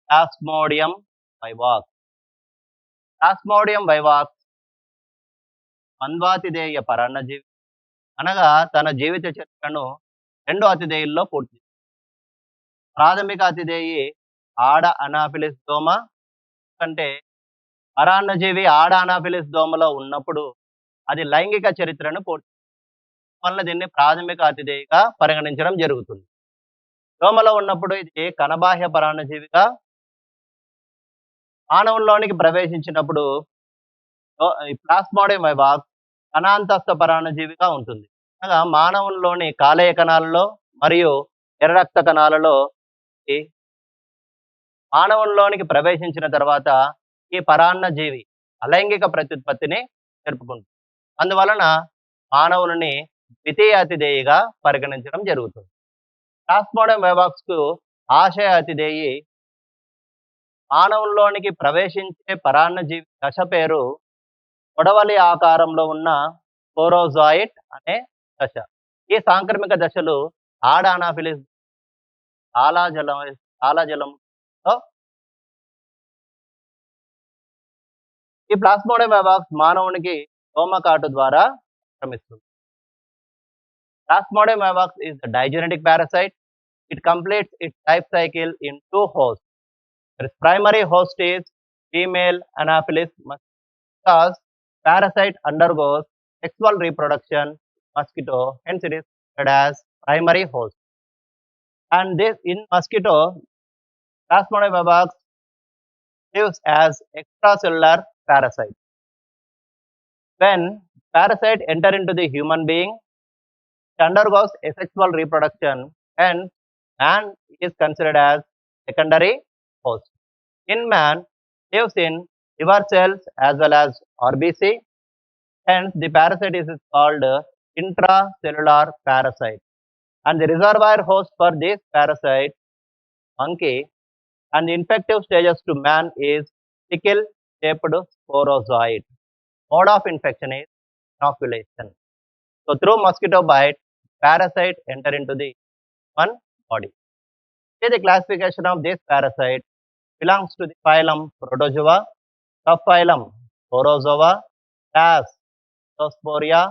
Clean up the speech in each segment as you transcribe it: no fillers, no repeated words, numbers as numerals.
Plasmodium vivax. Plasmodium vivax మన్వాతిధేయ పరాన్నజీవి. అనగా తన జీవిత చరిత్రను 2 అతిధేయుల్లో పూర్తి చేసింది. ప్రాథమిక అతిధేయి ఆడ అనాఫిలిస్ దోమ కంటే పరాన్నజీవి ఆడ అనాఫిలిస్ దోమలో ఉన్నప్పుడు అది లైంగిక చరిత్రను పూర్తి వల్ల దీన్ని ప్రాథమిక అతిథేయిగా పరిగణించడం జరుగుతుంది. దోమలో ఉన్నప్పుడు ఇది కణబాహ్య పరాన్నజీవిగా మానవుల్లోనికి ప్రవేశించినప్పుడు ఈ ప్లాస్మోడియం వైవాక్స్ కణాంతస్థ పరాన్నజీవిగా ఉంటుంది. అనగా మానవుల్లోని కాలేయ కణాలలో మరియు ఎర్ర రక్త కణాలలో ఈ మానవుల్లోనికి ప్రవేశించిన తర్వాత ఈ పరాన్నజీవి అలైంగిక ప్రత్యుత్పత్తిని జరుపుకుంటుంది. అందువలన మానవులని ద్వితీయ అతిథేయిగా పరిగణించడం జరుగుతుంది. ప్లాస్మోడియం వైవాక్స్‌కు ఆశయ అతిథేయి మానవుల్లోనికి ప్రవేశించే పరాన్నజీవి దశ పేరు కొడవలి ఆకారంలో ఉన్న స్పోరోజాయిట్ అనే దశ. ఈ సాంక్రమిక దశలు ఆడ అనాఫిలిస్ లాలాజలంలో ఈ ప్లాస్మోడియం వైవాక్స్ మానవునికి దోమకాటు ద్వారా సంక్రమిస్తుంది. Plasmodium vivax is the digenetic parasite. It completes its life cycle in 2 hosts. Its primary host is female Anopheles because parasite undergoes sexual reproduction mosquito, hence it is considered as primary host. And this in mosquito, Plasmodium vivax lives as extracellular parasite. When parasite enter into the human being, it undergoes asexual reproduction and man is considered as secondary host. In man, lives in liver cells as well as RBC, hence the parasite is called intracellular parasite. And the reservoir host for this parasite, monkey, and the infective stages to man is sickle-shaped sporozoite. Mode of infection is inoculation. So through mosquito bite, parasite enter into the human body. Here the classification of this parasite belongs to the phylum Protozoa, subphylum Sporozoa, class Zoospora,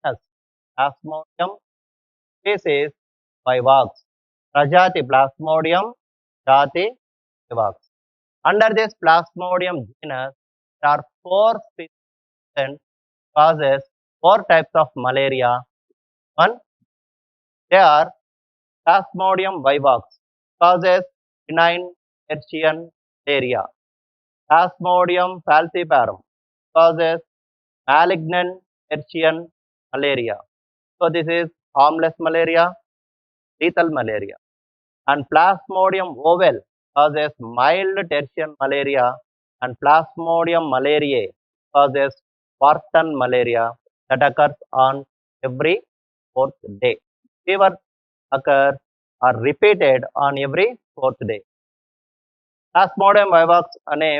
genus Plasmodium, species Vivax, Prajati Plasmodium, Jati Vivax. Under this Plasmodium genus, there are 4 species and causes 4 types of malaria. One, they are Plasmodium vivax causes benign tertian malaria. Plasmodium falciparum causes malignant tertian malaria. So this is harmless malaria, lethal malaria. And Plasmodium ovale causes mild tertian malaria, and Plasmodium malariae causes Wharton malaria that occurs on every 4th day. Fever occurs or repeated on every 4th day. Plasmodium vivax అనే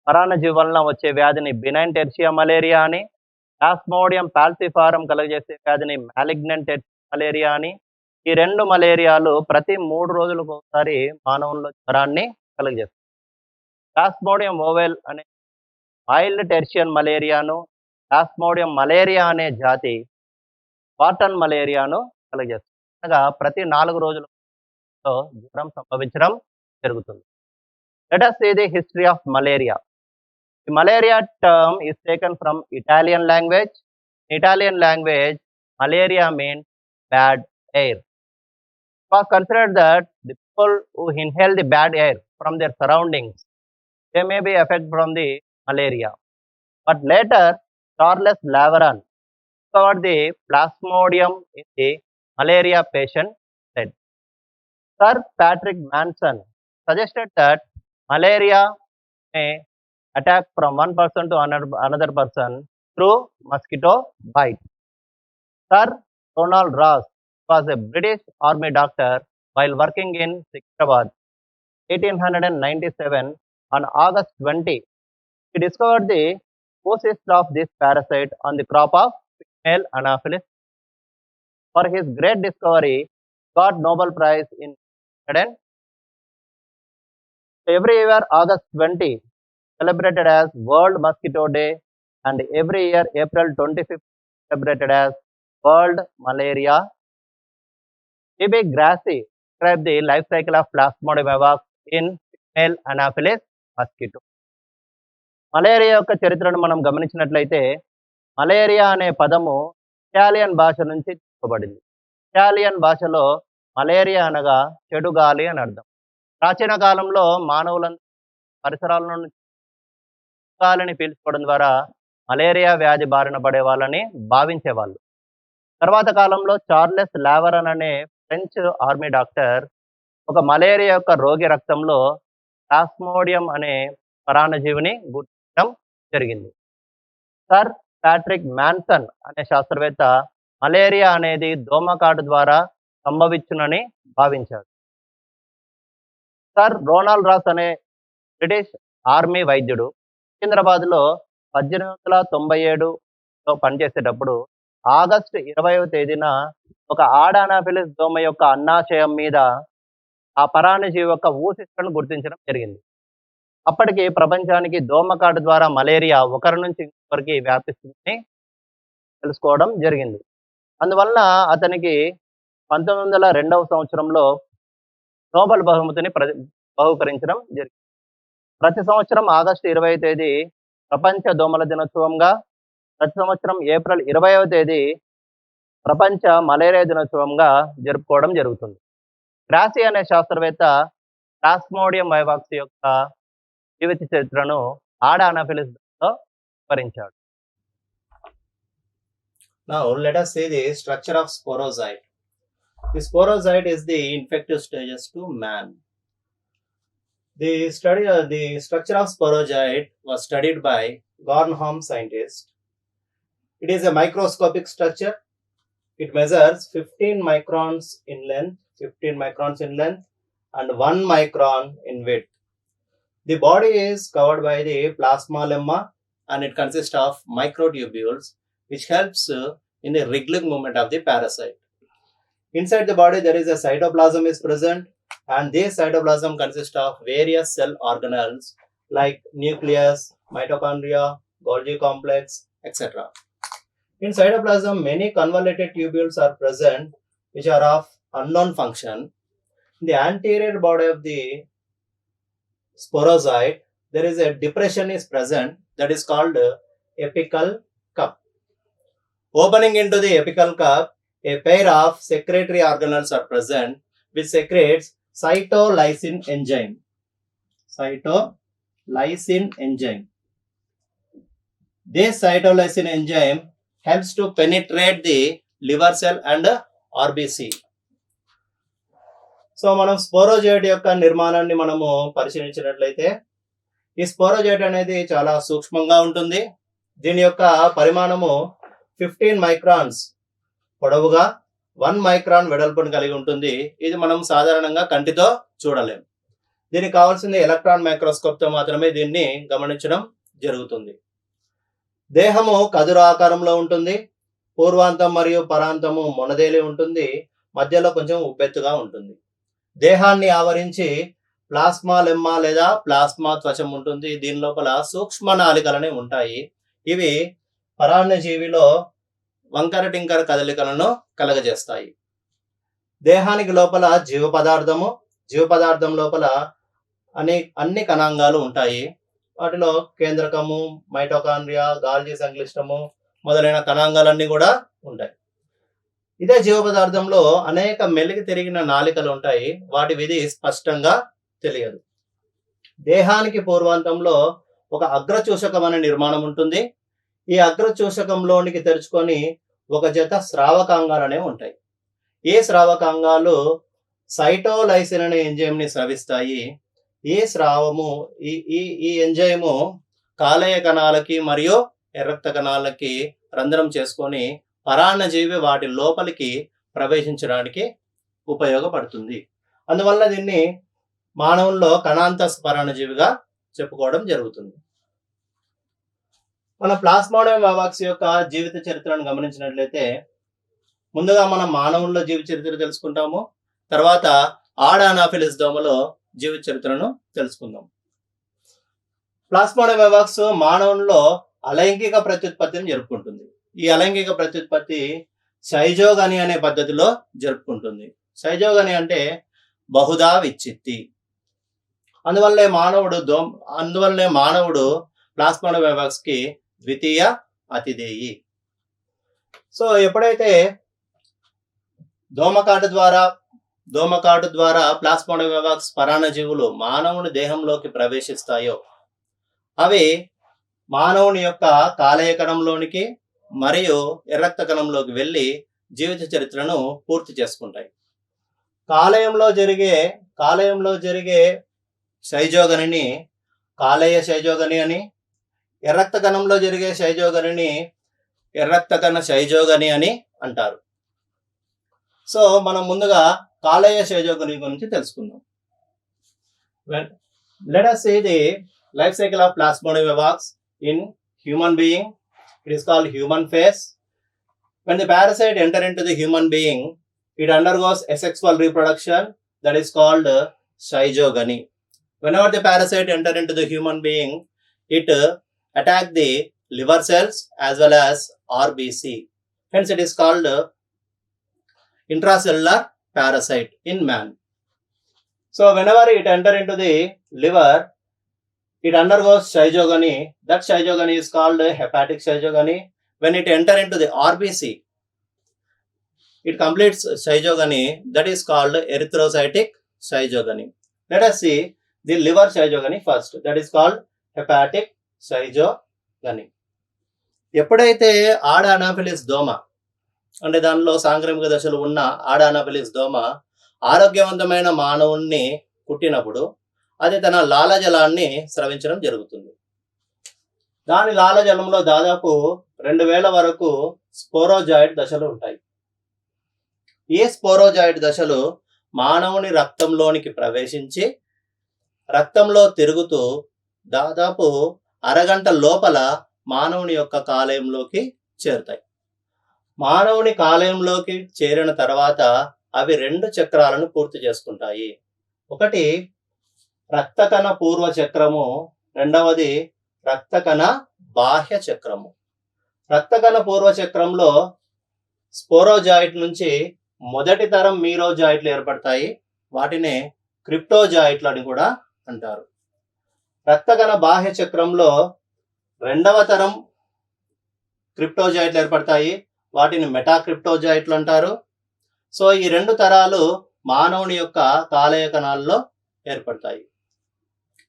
పరాన్నజీవి వలన వచ్చే వ్యాధిని benign టెర్షియా malaria అని, plasmodium పాల్సిఫారం కలుగజేసే వ్యాధిని malignant malaria అని, ఈ 2 మలేరియాలు ప్రతి 3 రోజులకు ఒకసారి మానవుల్లో జ్వరాన్ని కలుగజేస్తాయి. ప్లాస్మోడియం ఓవెల్ అనే మైల్డ్ టెర్షియన్ మలేరియాను, ప్లాస్మోడియం మలేరియా అనే జాతి వార్టన్ మలేరియాను కలుగజేస్తుంది. అనగా ప్రతి 4 రోజులలో జ్వరం సంభవించడం జరుగుతుంది. Let us see the history of malaria. The malaria term is taken from Italian language. In Italian language, malaria means bad air. It was considered that the people who inhale the bad air from their surroundings, they may be affected from the malaria. But later, Charles Laveran discovered the Plasmodium in the malaria patient said. Sir Patrick Manson suggested that malaria may attack from one person to another person through mosquito bite. Sir Ronald Ross was a British army doctor while working in Secunderabad, 1897. On August 20, he discovered the oocyst of this parasite on the crop of female Anopheles. For his great discovery, he got Nobel Prize in 1900 Every year, August 20 celebrated as World Mosquito Day, and every year, April 25th celebrated as World Malaria. TB Grassi described the life cycle of Plasmodium vivax in female Anopheles mosquito. Malaria యొక్క చరిత్రను మనం గమనించినట్లయితే malaria అనే పదము Italian భాష నుంచి తీసుకోబడింది. Italian భాషలో మలేరియా అనగా చెడు గాలి అని అర్థం. ప్రాచీన కాలంలో మానవులందరూ పరిసరాల నుండి గాలిని పీల్చుకోవడం ద్వారా మలేరియా వ్యాధి బారిన పడే వాళ్ళని భావించేవాళ్ళు. తర్వాత కాలంలో చార్లెస్ లావరన్ అనే ఫ్రెంచ్ ఆర్మీ డాక్టర్ ఒక మలేరియా యొక్క రోగి రక్తంలో ప్లాస్మోడియం అనే పరాన్నజీవిని గుర్తించడం జరిగింది. సర్ ప్యాట్రిక్ మ్యాన్సన్ అనే శాస్త్రవేత్త మలేరియా అనేది దోమకాటు ద్వారా సంభవించునని భావించాడు. సర్ రోనాల్డ్ రాస్ అనే బ్రిటిష్ ఆర్మీ వైద్యుడు సికింద్రాబాద్లో 1897లో పనిచేసేటప్పుడు ఆగస్టు 20వ తేదీన ఒక ఆడ అనాఫిలిస్ దోమ యొక్క అన్నాశయం మీద ఆ పరాన్నజీవి యొక్క ఊసికలను గుర్తించడం జరిగింది. అప్పటికి ప్రపంచానికి దోమకాటు ద్వారా మలేరియా ఒకరి నుంచి ఇంకొకరికి వ్యాపిస్తుందని తెలుసుకోవడం జరిగింది. అందువలన అతనికి 1902వ సంవత్సరంలో నోబెల్ బహుమతిని బహుకరించడం జరిగింది. ప్రతి సంవత్సరం ఆగస్టు 20వ తేదీ ప్రపంచ దోమల దినోత్సవంగా, ప్రతి సంవత్సరం ఏప్రిల్ 20వ తేదీ ప్రపంచ మలేరియా దినోత్సవంగా జరుపుకోవడం జరుగుతుంది. గ్రాసి అనే శాస్త్రవేత్త ప్లాస్మోడియం వైవాక్స్ యొక్క జీవిత చరిత్రను ఆడ అనాఫిలిస్తో వివరించాడు. Now let us see the structure of sporozoite. The sporozoite is the infective stages to man. The structure of sporozoite was studied by Gornholm scientist. It is a microscopic structure. It measures 15 microns in length and 1 micron in width. The body is covered by the plasma lemma and it consists of microtubules which helps in the wriggling movement of the parasite. Inside the body there is a cytoplasm is present, and this cytoplasm consists of various cell organelles like nucleus, mitochondria, Golgi complex, etc. In cytoplasm many convoluted tubules are present which are of unknown function. In the anterior body of the sporozoite there is a depression is present that is called apical cup. Opening into the apical cup, a pair of secretory organelles are present which secretes cytolysine enzyme. This cytolysine enzyme helps to penetrate the liver cell and RBC. So మనం స్పోరోజైట్ యొక్క నిర్మాణాన్ని మనము పరిశీలించినట్లయితే ఈ స్పోరోజైట్ అనేది చాలా సూక్ష్మంగా ఉంటుంది. దీని యొక్క పరిమాణము 15 మైక్రాన్స్ పొడవుగా 1 మైక్రాన్ వెడల్పును కలిగి ఉంటుంది. ఇది మనం సాధారణంగా కంటితో చూడలేం. దీనికి కావాల్సింది ఎలక్ట్రాన్ మైక్రోస్కోప్ తో మాత్రమే దీన్ని గమనించడం జరుగుతుంది. దేహము కదురు ఆకారంలో ఉంటుంది. పూర్వాంతం మరియు పరాంతము మొనదేలి ఉంటుంది. మధ్యలో కొంచెం ఉబ్బెత్తుగా ఉంటుంది. దేహాన్ని ఆవరించి ప్లాస్మా లెమ్మా లేదా ప్లాస్మా త్వచం ఉంటుంది. దీని లోపల సూక్ష్మ నాళికలనే ఉంటాయి. ఇవి పరాన్నజీవిలో వంకర టింకర కదలికలను కలగజేస్తాయి. దేహానికి లోపల జీవ పదార్థం లోపల అన్ని కణాంగాలు ఉంటాయి. వాటిలో కేంద్రకము, మైటోకాండ్రియా, గాల్జీ సంక్లిష్టము మొదలైన కణాంగాలన్నీ కూడా ఉంటాయి. ఇదే జీవ పదార్థంలో అనేక మెలిగి తిరిగిన నాళికలు ఉంటాయి. వాటి విధి స్పష్టంగా తెలియదు. దేహానికి పూర్వాంతంలో ఒక అగ్రచూషకం అనే నిర్మాణం ఉంటుంది. ఈ అగ్రచూషకంలోనికి తెరుచుకొని ఒక జత స్రావకాంగాలు అనేవి ఉంటాయి. ఈ స్రావకాంగాలు సైటోలైసిన్ అనే ఎంజైమ్ ని స్రవిస్తాయి. ఈ స్రావము ఈ ఎంజైము కాలేయ కణాలకి మరియు ఎర్రక్త కణాలకి రంధ్రం చేసుకొని పరాన్నజీవి వాటి లోపలికి ప్రవేశించడానికి ఉపయోగపడుతుంది. అందువల్ల దీన్ని మానవుల్లో కణాంతస్ పరాన్నజీవిగా చెప్పుకోవడం జరుగుతుంది. మన ప్లాస్మోడియం వైవాక్స్ యొక్క జీవిత చరిత్రను గమనించినట్లయితే ముందుగా మనం మానవుల్లో జీవిత చరిత్ర తెలుసుకుంటాము. తర్వాత ఆడ అనాఫిలిస్ దోమలో జీవిత చరిత్రను తెలుసుకుందాం. ప్లాస్మోడియం వివాక్స్ మానవుల్లో అలైంగిక ప్రత్యుత్పత్తిని జరుపుకుంటుంది. ఈ అలైంగిక ప్రత్యుత్పత్తి షైజోగని అనే పద్ధతిలో జరుపుకుంటుంది. షైజోగని అంటే బహుదా విచ్చిత్తి. అందువల్లే మానవుడు ప్లాస్మోడియం వివాక్స్ కి ద్వితీయ అతిథేయి. సో ఎప్పుడైతే దోమకాటు ద్వారా ప్లాస్మోడియం వివాక్స్ పరాన్నజీవులు మానవుని దేహంలోకి ప్రవేశిస్తాయో అవి మానవుని యొక్క కాలేయ కణంలోనికి మరియు ఎర్రక్త కణంలోకి వెళ్ళి జీవిత చరిత్రను పూర్తి చేసుకుంటాయి. కాలేయంలో జరిగే షైజోగనిని కాలేయ షైజోగని అని, ఎర్రక్త కణంలో జరిగే షైజోగనిని ఎర్రక్త కణ షైజోగని అని అంటారు. సో మనం ముందుగా కాలేయ షైజోగని గురించి తెలుసుకుందాం. Let us see the life cycle of Plasmodium vivax in human being. It is called human phase. When the parasite enter into the human being, it undergoes asexual reproduction, that is called schizogony. Whenever the parasite enter into the human being, it attack the liver cells as well as RBC. Hence it is called intracellular parasite in man. So whenever it enter into the liver, it undergoes schizogony. That schizogony is called hepatic schizogony. When it enter into the RBC, it completes schizogony. That is called erythrocytic schizogony. Let us see the liver schizogony first. That is called hepatic schizogony. ఎప్పుడైతే ఆడ anopheles దోమ అంటే దానిలో సాంక్రమిక దశలు ఉన్న ఆడ anopheles దోమ ఆరోగ్యవంతమైన మానవుణ్ణి కుట్టినప్పుడు అది తన లాలజలాన్ని స్రవించడం జరుగుతుంది. దాని లాలజలంలో దాదాపు 2000 వరకు స్పోరోజాయిడ్ దశలు ఉంటాయి. ఈ స్పోరోజాయిడ్ దశలు మానవుని రక్తంలోనికి ప్రవేశించి రక్తంలో తిరుగుతూ దాదాపు అరగంట లోపల మానవుని యొక్క కాలేయంలోకి చేరుతాయి. మానవుని కాలేయంలోకి చేరిన తర్వాత అవి 2 చక్రాలను పూర్తి చేసుకుంటాయి. ఒకటి రక్తకణ పూర్వ చక్రము, రెండవది రక్తకణ బాహ్య చక్రము. రక్తకణ పూర్వ చక్రంలో స్పోరోజాయిట్ నుంచి మొదటి తరం మీరోజాయిట్లు ఏర్పడతాయి. వాటినే క్రిప్టోజాయిట్లు అని కూడా అంటారు. రక్తకణ బాహ్య చక్రంలో రెండవ తరం క్రిప్టోజాయిట్లు ఏర్పడతాయి. వాటిని మెటాక్రిప్టోజాయిట్లు అంటారు. సో ఈ 2 తరాలు మానవుని యొక్క కాలేయ కణాల్లో ఏర్పడతాయి.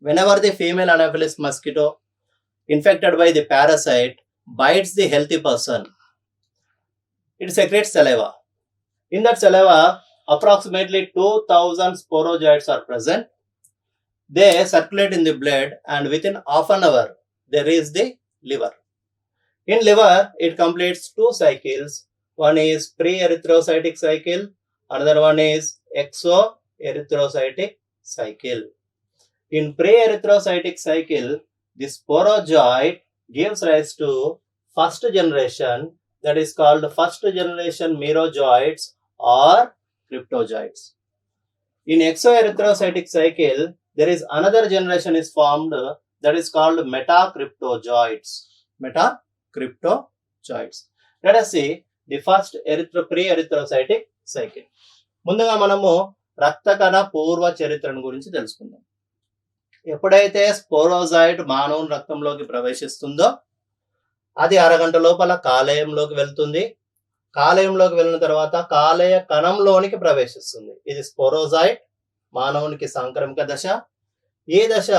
Whenever the female Anopheles mosquito infected by the parasite bites the healthy person, it secretes saliva. In that saliva, approximately 2000 sporozoites are present. They circulate in the blood and within half an hour, they reach the liver. In liver, it completes 2 cycles. One is pre-erythrocytic cycle, another one is exo-erythrocytic cycle. In pre-erythrocytic cycle, the sporozoite gives rise to first generation, that is called first generation merozoites or cryptozoites. In exo-erythrocytic cycle, there is another generation is formed, that is called metacryptozoites. Metacryptozoites. Let us see the first pre-erythrocytic cycle. ముందుగా మనము రక్తకణ పూర్వ చరిత్రను గురించి తెలుసుకుందాం. ఎప్పుడైతే స్పోరోజాయిట్ మానవుని రక్తంలోకి ప్రవేశిస్తుందో అది అరగంట లోపల కాలేయంలోకి వెళ్తుంది. కాలేయంలోకి వెళ్ళిన తర్వాత కాలేయ కణంలోనికి ప్రవేశిస్తుంది. ఇది స్పోరోజాయిట్ మానవునికి సాంక్రమిక దశ. ఈ దశ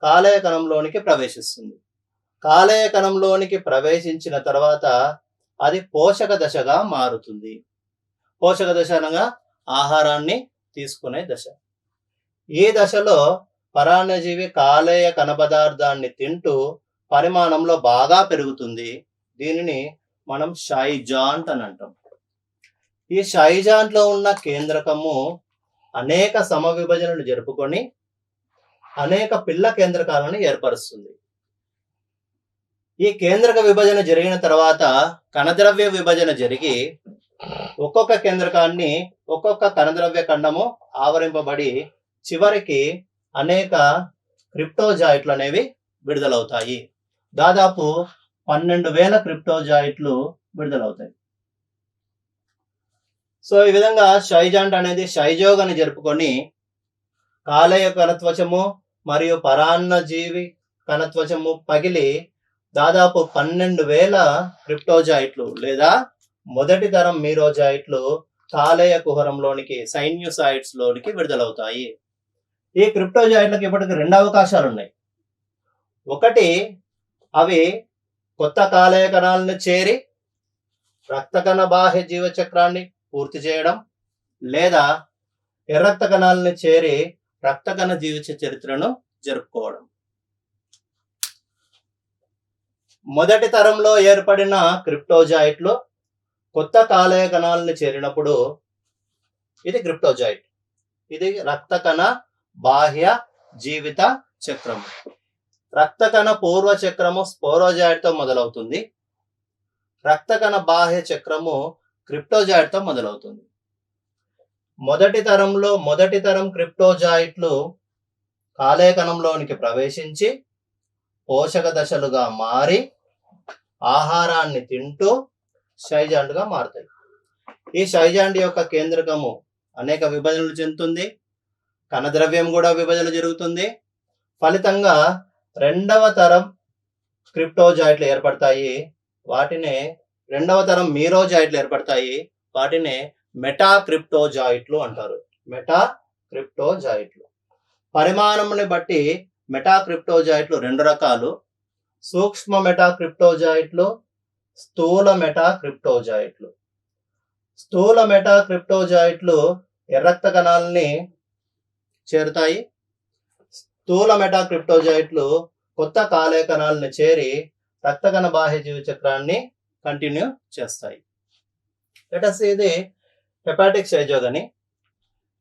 కాలేయ కణంలోనికి ప్రవేశిస్తుంది. కాలేయ కణంలోనికి ప్రవేశించిన తర్వాత అది పోషక దశగా మారుతుంది. పోషక దశ అనగా ఆహారాన్ని తీసుకునే దశ. ఈ దశలో పరాన్నజీవి కాలేయ కణ పదార్థాన్ని తింటూ పరిమాణంలో బాగా పెరుగుతుంది. దీనిని మనం షైజాంట్ అని అంటాం. ఈ షైజాంట్ లో ఉన్న కేంద్రకము అనేక సమవిభజనలు జరుపుకొని అనేక పిల్ల కేంద్రకాలను ఏర్పరుస్తుంది. ఈ కేంద్రక విభజన జరిగిన తర్వాత కణద్రవ్య విభజన జరిగి ఒక్కొక్క కేంద్రకాన్ని ఒక్కొక్క కణద్రవ్య ఖండము ఆవరింపబడి చివరికి అనేక క్రిప్టోజాయిట్లు అనేవి విడుదలవుతాయి. దాదాపు 12,000 క్రిప్టోజాయిట్లు విడుదలవుతాయి. సో ఈ విధంగా షైజాంట్ అనేది షైజోగని జరుపుకొని కాలేయ కణత్వచము మరియు పరాన్నజీవి కణత్వచము పగిలి దాదాపు 12,000 క్రిప్టోజాయిట్లు లేదా మొదటి తరం మీరోజాయిట్లు కాలేయ కుహరంలోనికి సైన్యూసాయిడ్స్ లోనికి విడుదలవుతాయి. ఈ క్రిప్టోజాయిట్లకు ఇప్పటికి 2 అవకాశాలు ఉన్నాయి. ఒకటి, అవి కొత్త కాలేయ కణాలను చేరి రక్త కణ బాహ్య జీవచక్రాన్ని పూర్తి చేయడం, లేదా ఎర్రక్త కణాలను చేరి రక్త కణ జీవిత చరిత్రను జరుపుకోవడం. మొదటి తరంలో ఏర్పడిన క్రిప్టోజాయిట్లు కొత్త కాలేయ కణాలను చేరినప్పుడు ఇది క్రిప్టోజాయిట్. ఇది రక్త కణ బాహ్య జీవిత చక్రము. రక్త కణ పూర్వ చక్రము స్పోరోజాయిట్ తో మొదలవుతుంది. రక్త కణ బాహ్య చక్రము క్రిప్టోజాయిట్ తో మొదలవుతుంది. మొదటి తరం క్రిప్టోజాయిట్లు కాలేయ కణంలోనికి ప్రవేశించి పోషక దశలుగా మారి ఆహారాన్ని తింటూ షైజాంట్ గా మారుతాయి. ఈ షైజాంట్ యొక్క కేంద్రకము అనేక విభజనలు చెందుతుంది. కణద్రవ్యం కూడా విభజన జరుగుతుంది. ఫలితంగా 2వ తరం క్రిప్టోజాయిట్లు ఏర్పడతాయి. వాటినే 2వ తరం మీరోజాయిట్లు ఏర్పడతాయి. వాటినే మెటాక్రిప్టోజాయిట్లు అంటారు. మెటాక్రిప్టోజాయిట్లు పరిమాణంని బట్టి మెటాక్రిప్టోజాయిట్లు 2 రకాలు: సూక్ష్మ మెటాక్రిప్టోజాయిట్లు, స్థూల మెటాక్రిప్టోజాయిట్లు. స్థూల మెటాక్రిప్టోజాయిట్లు ఎర్రక్త కణాలని చేరుతాయి. స్థూల మెటాక్రిప్టోజాయిట్లు కొత్త కాలేయ కణాలను చేరి రక్త కణ బాహ్య జీవ చక్రాన్ని కంటిన్యూ చేస్తాయి. Let us see the hepatic shizogony.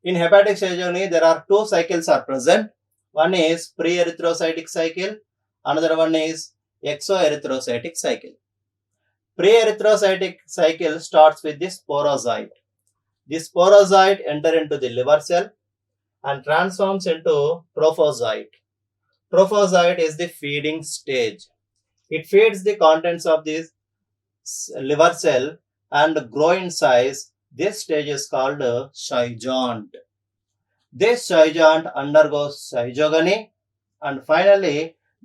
In hepatic shizogony, there are 2 cycles are present. One is pre-erythrocytic cycle, another one is exoerythrocytic cycle. Pre-erythrocytic cycle starts with the sporozoite. The sporozoite enter into the liver cell and transforms into trophozoite. Trophozoite is the feeding stage. It feeds the contents of this liver cell and grow in size. This stage is called shizant. This shizant undergoes shizogony, and finally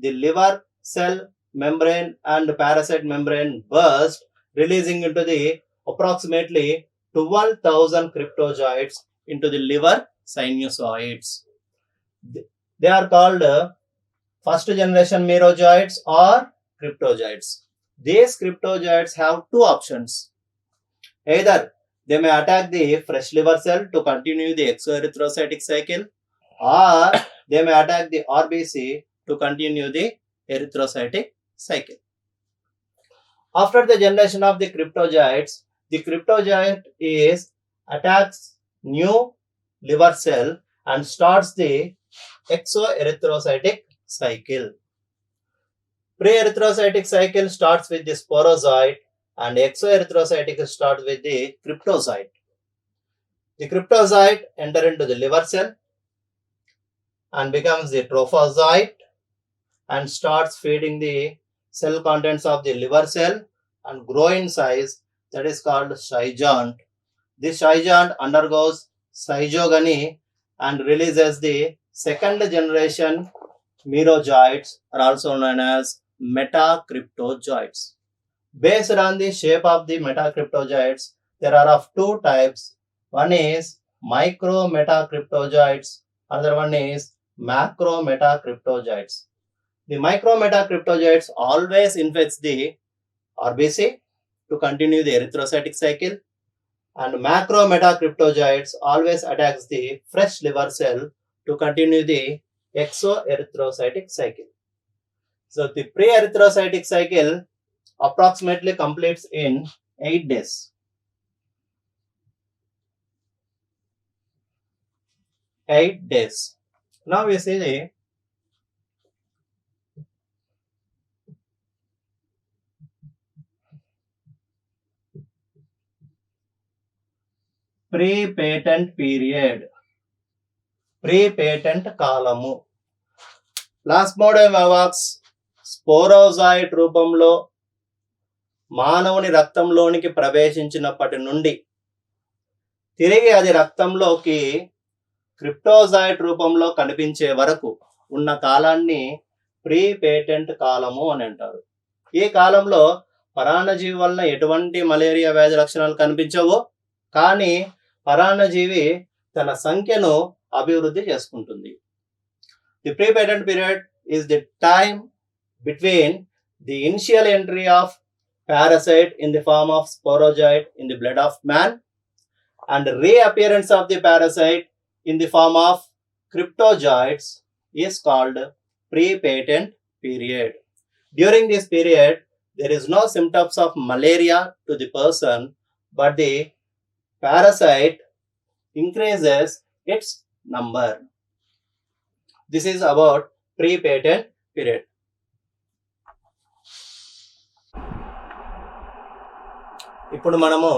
the liver cell membrane and parasite membrane burst, releasing into the approximately 12,000 cryptozoites into the liver sinusoids. They are called first generation merozoites or cryptozoites. These cryptozoites have 2 options. Either they may attack the fresh liver cell to continue the exoerythrocytic cycle, or they may attack the RBC to continue the erythrocytic cycle. After the generation of the cryptozoites is attacks new liver cell and starts the exoerythrocytic cycle. Pre-erythrocytic cycle starts with the sporozoite and exoerythrocytic starts with the cryptozoite. The cryptozoite enter into the liver cell and becomes the trophozoite and starts feeding the cell contents of the liver cell and grow in size. That is called shizant. This shizant undergoes shizogony and releases the second generation merozoites, are also known as metacryptozoites. Based on the shape of the metacryptozoites, there are of 2 types. One is micro metacryptozoites, another one is macro metacryptozoites. The micro metacryptozoites always infects the RBC to continue the erythrocytic cycle, and macro metacryptozoites always attacks the fresh liver cell to continue the exoerythrocytic cycle. So the pre-erythrocytic cycle approximately completes in 8 days. Now we see the pre-patent period. Pre patent కాలము. Plasmodium వివాక్స్ స్పోరోజాయిట్ రూపంలో మానవుని రక్తంలోనికి ప్రవేశించినప్పటి నుండి తిరిగి అది రక్తంలోకి క్రిప్టోజాయిట్ రూపంలో కనిపించే వరకు ఉన్న కాలాన్ని ప్రీ పేటెంట్ కాలము అని అంటారు. ఈ కాలంలో పరాన్నజీవి వలన ఎటువంటి మలేరియా వ్యాధి లక్షణాలు కనిపించవు, కానీ పరాన్నజీవి తన సంఖ్యను అభివృద్ధి చేసుకుంటుంది. The pre patent period is the time between the initial entry of parasite in the form of sporozoite in the blood of man and reappearance of the parasite in the form of cryptozoites is called pre-patent period. During this period, there is no symptoms of malaria to the person, but the parasite increases its number. This is about pre-patent period. ఇప్పుడు మనము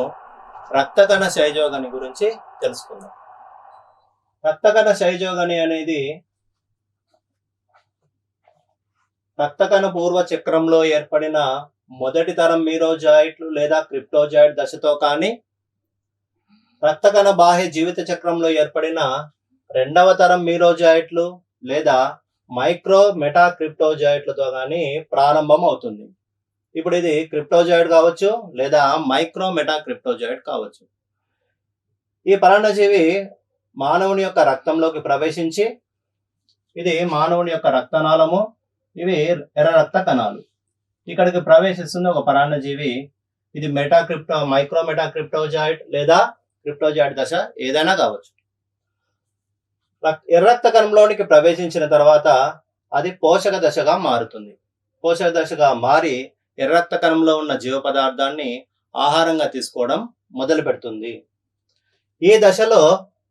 రక్తకణ క్షయజోగని గురించి తెలుసుకుందాం. రక్తకణ క్షయజోగని అనేది రక్తకణ పూర్వ చక్రంలో ఏర్పడిన మొదటి తరం మీరోజాయిట్లు లేదా క్రిప్టోజాయిట్ దశతో కానీ రక్తకణ బాహ్య జీవిత చక్రంలో ఏర్పడిన రెండవ తరం మీరోజాయిట్లు లేదా మైక్రో మెటా క్రిప్టోజాయిట్లతో కానీ ప్రారంభం అవుతుంది. ఇప్పుడు ఇది క్రిప్టోజాయిడ్ కావచ్చు లేదా మైక్రో మెటా క్రిప్టోజాయిడ్ కావచ్చు. ఈ పరాన్నజీవి మానవుని యొక్క రక్తంలోకి ప్రవేశించి ఇది మానవుని యొక్క రక్తనాళము, ఇవి ఎర్ర రక్త కణాలు. ఇక్కడికి ప్రవేశిస్తుంది ఒక పరాన్నజీవి. ఇది మైక్రో మెటా క్రిప్టోజాయిడ్ లేదా క్రిప్టోజాయిడ్ దశ ఏదైనా కావచ్చు. ఎర్ర రక్త కణంలోనికి ప్రవేశించిన తర్వాత అది పోషక దశగా మారుతుంది. పోషక దశగా మారి ఎర్ర రక్త కణంలో ఉన్న జీవ పదార్థాన్ని ఆహారంగా తీసుకోవడం మొదలు పెడుతుంది. ఈ దశలో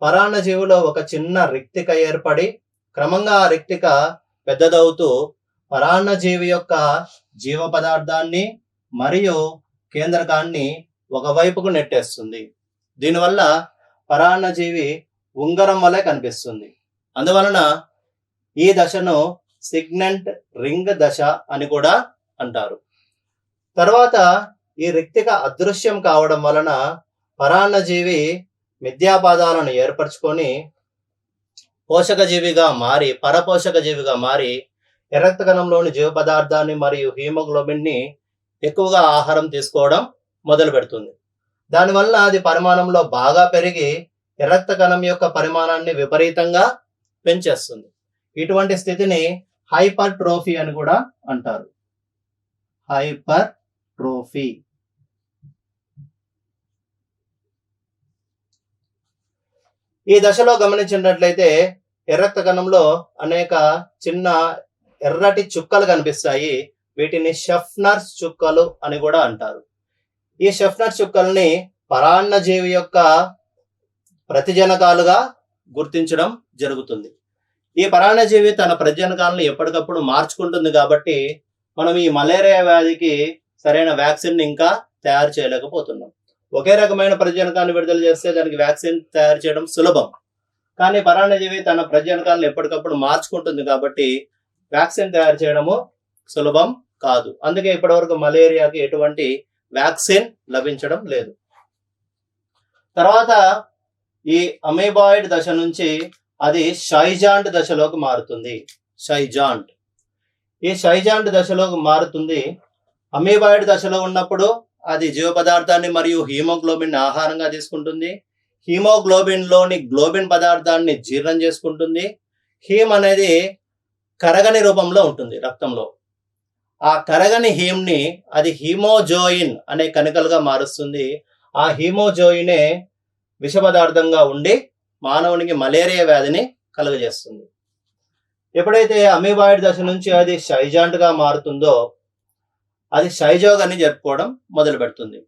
పరాన్నజీవిలో ఒక చిన్న రిక్తిక ఏర్పడి క్రమంగా ఆ రిక్తిక పెద్దదవుతూ పరాన్నజీవి యొక్క జీవ పదార్థాన్ని మరియు కేంద్రకాన్ని ఒకవైపుకు నెట్టేస్తుంది. దీనివల్ల పరాన్నజీవి ఉంగరం వలె కనిపిస్తుంది. అందువలన ఈ దశను సిగ్నెంట్ రింగ్ దశ అని కూడా అంటారు. తర్వాత ఈ రిక్తిక అదృశ్యం కావడం వలన పరాన్నజీవి మిథ్యాపాదాలను ఏర్పరచుకొని పోషక జీవిగా మారి పరపోషక జీవిగా మారి ఎర్రక్త కణంలోని జీవ పదార్థాన్ని మరియు హీమోగ్లోబిన్ ని ఎక్కువగా ఆహారం తీసుకోవడం మొదలు పెడుతుంది. దానివల్ల అది పరిమాణంలో బాగా పెరిగి ఎర్రక్త కణం యొక్క పరిమాణాన్ని విపరీతంగా పెంచేస్తుంది. ఇటువంటి స్థితిని హైపర్ ట్రోఫీ అని కూడా అంటారు. Hyper trophy. ఈ దశలో గమనించినట్లయితే ఎర్రక్త కణంలో అనేక చిన్న ఎర్రటి చుక్కలు కనిపిస్తాయి. వీటిని షెఫ్నర్స్ చుక్కలు అని కూడా అంటారు. ఈ షెఫ్నర్ చుక్కల్ని పరాన్నజీవి యొక్క ప్రతిజనకాలుగా గుర్తించడం జరుగుతుంది. ఈ పరాన్నజీవి తన ప్రతిజనకాలను ఎప్పటికప్పుడు మార్చుకుంటుంది కాబట్టి మనం ఈ మలేరియా వ్యాధికి సరైన వ్యాక్సిన్ ఇంకా తయారు చేయలేకపోతున్నాం. ఒకే రకమైన ప్రతిజనకాన్ని విడుదల చేస్తే దానికి వ్యాక్సిన్ తయారు చేయడం సులభం, కానీ పరాన్నజీవి తన ప్రతిజనకాలను ఎప్పటికప్పుడు మార్చుకుంటుంది కాబట్టి వ్యాక్సిన్ తయారు చేయడము సులభం కాదు. అందుకే ఇప్పటివరకు మలేరియాకి ఎటువంటి వ్యాక్సిన్ లభించడం లేదు. తర్వాత ఈ అమీబాయిడ్ దశ నుంచి అది షైజాంట్ దశలోకి మారుతుంది. ఈ షైజాంట్ దశలోకి మారుతుంది. అమీబాయిడ్ దశలో ఉన్నప్పుడు అది జీవ పదార్థాన్ని మరియు హీమోగ్లోబిన్ ఆహారంగా తీసుకుంటుంది. హీమోగ్లోబిన్ లోని గ్లోబిన్ పదార్థాన్ని జీర్ణం చేసుకుంటుంది. హీమ్ అనేది కరగని రూపంలో ఉంటుంది రక్తంలో. ఆ కరగని హీమ్ని అది హీమోజోయిన్ అనే కణికలుగా మారుస్తుంది. ఆ హీమోజోయినే విష పదార్థంగా ఉండి మానవునికి మలేరియా వ్యాధిని కలుగజేస్తుంది. ఎప్పుడైతే అమీబాయిడ్ దశ నుంచి అది షైజాంట్ గా మారుతుందో అది షైజోగని జరుపుకోవడం మొదలు పెడుతుంది.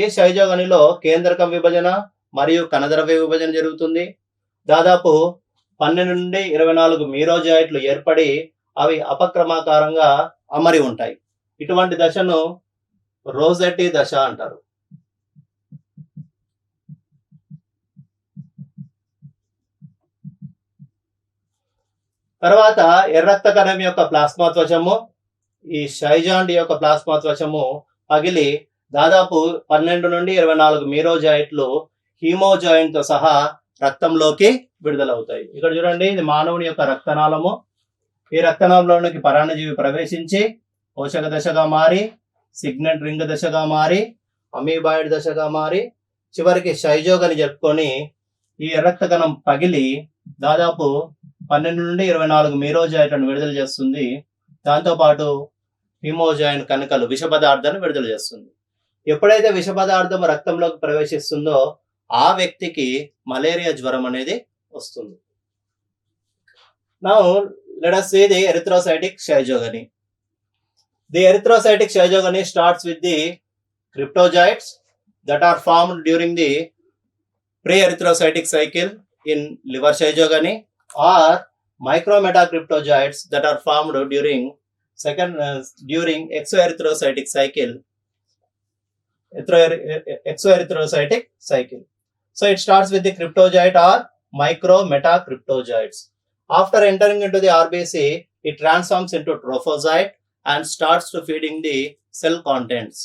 ఈ షైజోగనిలో కేంద్రకం విభజన మరియు కణద్రవ్య విభజన జరుగుతుంది. దాదాపు 12 నుండి 24 మీరోజాయిట్లు ఏర్పడి అవి అపక్రమాకారంగా అమరి ఉంటాయి. ఇటువంటి దశను రోజెటీ దశ అంటారు. తర్వాత ఎర్ర రక్త కణం యొక్క ప్లాస్మా త్వచము, ఈ షైజాండ్ యొక్క ప్లాస్మా త్వచము పగిలి దాదాపు 12 నుండి 24 మీరోజాయిట్లు హీమోజాయిన్ తో సహా రక్తంలోకి విడుదలవుతాయి. ఇక్కడ చూడండి, ఇది మానవుని యొక్క రక్తనాళము. ఈ రక్తనాళంలోనికి పరాన్నజీవి ప్రవేశించి పోషక దశగా మారి, సిగ్నెట్ రింగ్ దశగా మారి, అమీబాయిడ్ దశగా మారి, చివరికి షైజోగని జరుపుకొని ఈ రక్త కణం పగిలి దాదాపు 12 నుండి 24 మీరోజాయిట్లను విడుదల చేస్తుంది. దాంతోపాటు హిమోజాయిన్ కణికలు విష పదార్థాన్ని విడుదల చేస్తుంది. ఎప్పుడైతే విష పదార్థం రక్తంలోకి ప్రవేశిస్తుందో ఆ వ్యక్తికి మలేరియా జ్వరం అనేది వస్తుంది. Now let us see the erythrocytic shizogony. The erythrocytic shizogony starts with the cryptozoites that are formed during the pre-erythrocytic cycle in liver shizogony, or micrometacryptozoites that are formed during exoerythrocytic cycle. Exoerythrocytic cycle. So it starts with the cryptozoite or micrometacryptozoites. After entering into the RBC, it transforms into trophozoite and starts to feeding the cell contents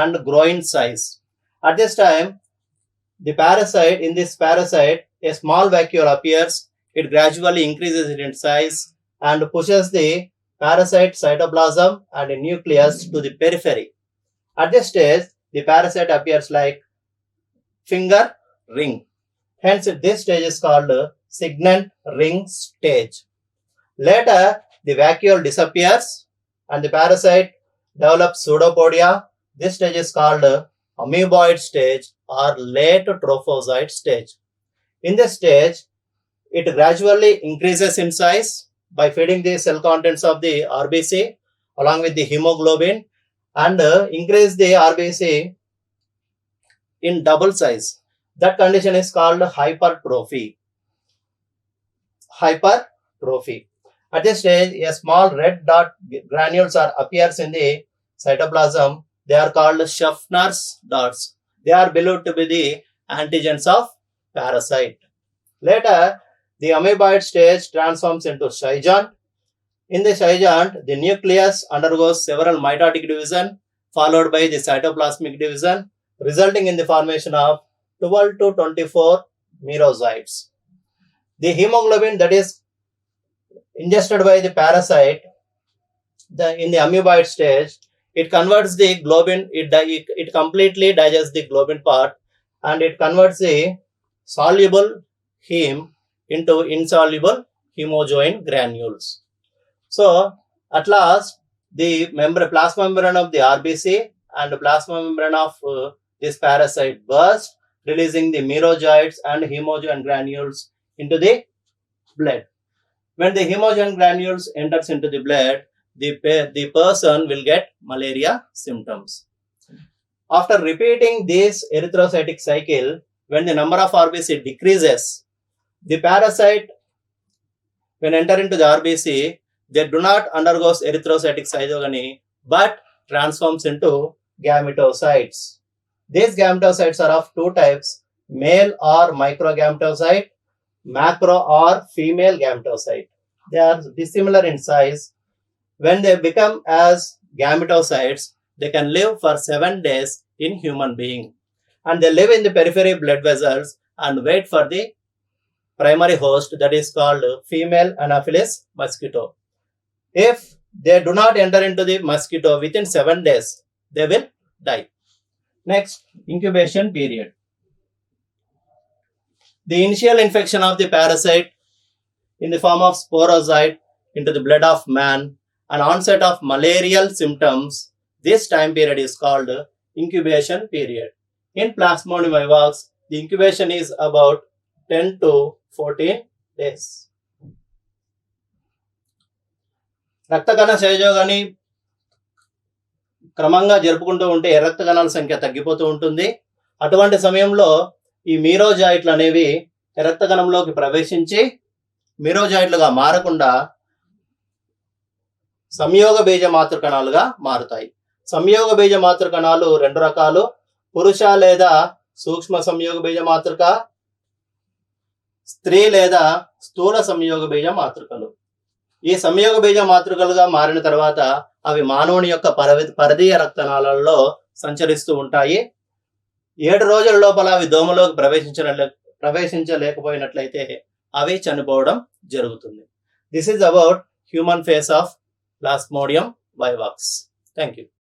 and grow in size. At this time, in this parasite, a small vacuole appears. It gradually increases in size and pushes the parasite cytoplasm and a nucleus to the periphery. At this stage, the parasite appears like finger ring. Hence, this stage is called signet ring stage. Later, the vacuole disappears and the parasite develops pseudopodia. This stage is called amoeboid stage or late trophozoite stage. In this stage, it gradually increases in size by feeding the cell contents of the RBC along with the hemoglobin and increase the RBC in double size. That condition is called hypertrophy. At this stage, a small red dot granules appears in the cytoplasm. They are called Schaffner's dots. They are believed to be the antigens of parasite. Later, the amoeboid stage transforms into Schizont. In the Schizont, the nucleus undergoes several mitotic division followed by the cytoplasmic division, resulting in the formation of 12 to 24 merozoites. The hemoglobin that is ingested by the parasite in the amoeboid stage, it converts the globin, it completely digests the globin part and it converts the soluble heme into insoluble hemojoin granules. So, at last, the plasma membrane of the RBC and the plasma membrane of this parasite burst, releasing the merozoites and hemojoin granules into the blood. When the hemojoin granules enters into the blood, the person will get malaria symptoms. After repeating this erythrocytic cycle, when the number of RBC decreases, the parasite, when enter into the RBC, they do not undergo erythrocytic shizogony but transforms into gametocytes. These gametocytes are of two types, male or microgametocyte, macro or female gametocyte. They are dissimilar in size. When they become as gametocytes, they can live for 7 days in human being and they live in the periphery blood vessels and wait for the primary host that is called female Anopheles mosquito. If they do not enter into the mosquito within 7 days, they will die. Next, incubation period. The initial infection of the parasite in the form of sporozoite into the blood of man and onset of malarial symptoms, this time period is called incubation period. In Plasmodium vivax, the incubation is about 10 to 14 days. రక్తకణ క్షయజోగాన్ని క్రమంగా జరుపుకుంటూ ఉంటే రక్త కణాల సంఖ్య తగ్గిపోతూ ఉంటుంది. అటువంటి సమయంలో ఈ మీరోజాయిట్లు అనేవి రక్త కణంలోకి ప్రవేశించి మీరోజాయిట్లుగా మారకుండా సంయోగ బీజ మాతృ కణాలుగా మారుతాయి. సంయోగ బీజ మాతృ కణాలు 2 రకాలు, పురుష లేదా సూక్ష్మ సంయోగ బీజ మాతృక, స్త్రీ లేదా స్థూల సంయోగ బీజ మాతృకలు. ఈ సంయోగ బీజ మాతృకలుగా మారిన తర్వాత అవి మానవుని యొక్క పరదీయ రక్తనాళాలలో సంచరిస్తూ ఉంటాయి. 7 రోజుల లోపల అవి దోమలోకి ప్రవేశించలేకపోయినట్లయితే అవి చనిపోవడం జరుగుతుంది. This is about human face of plasmodium vivax. Thank you.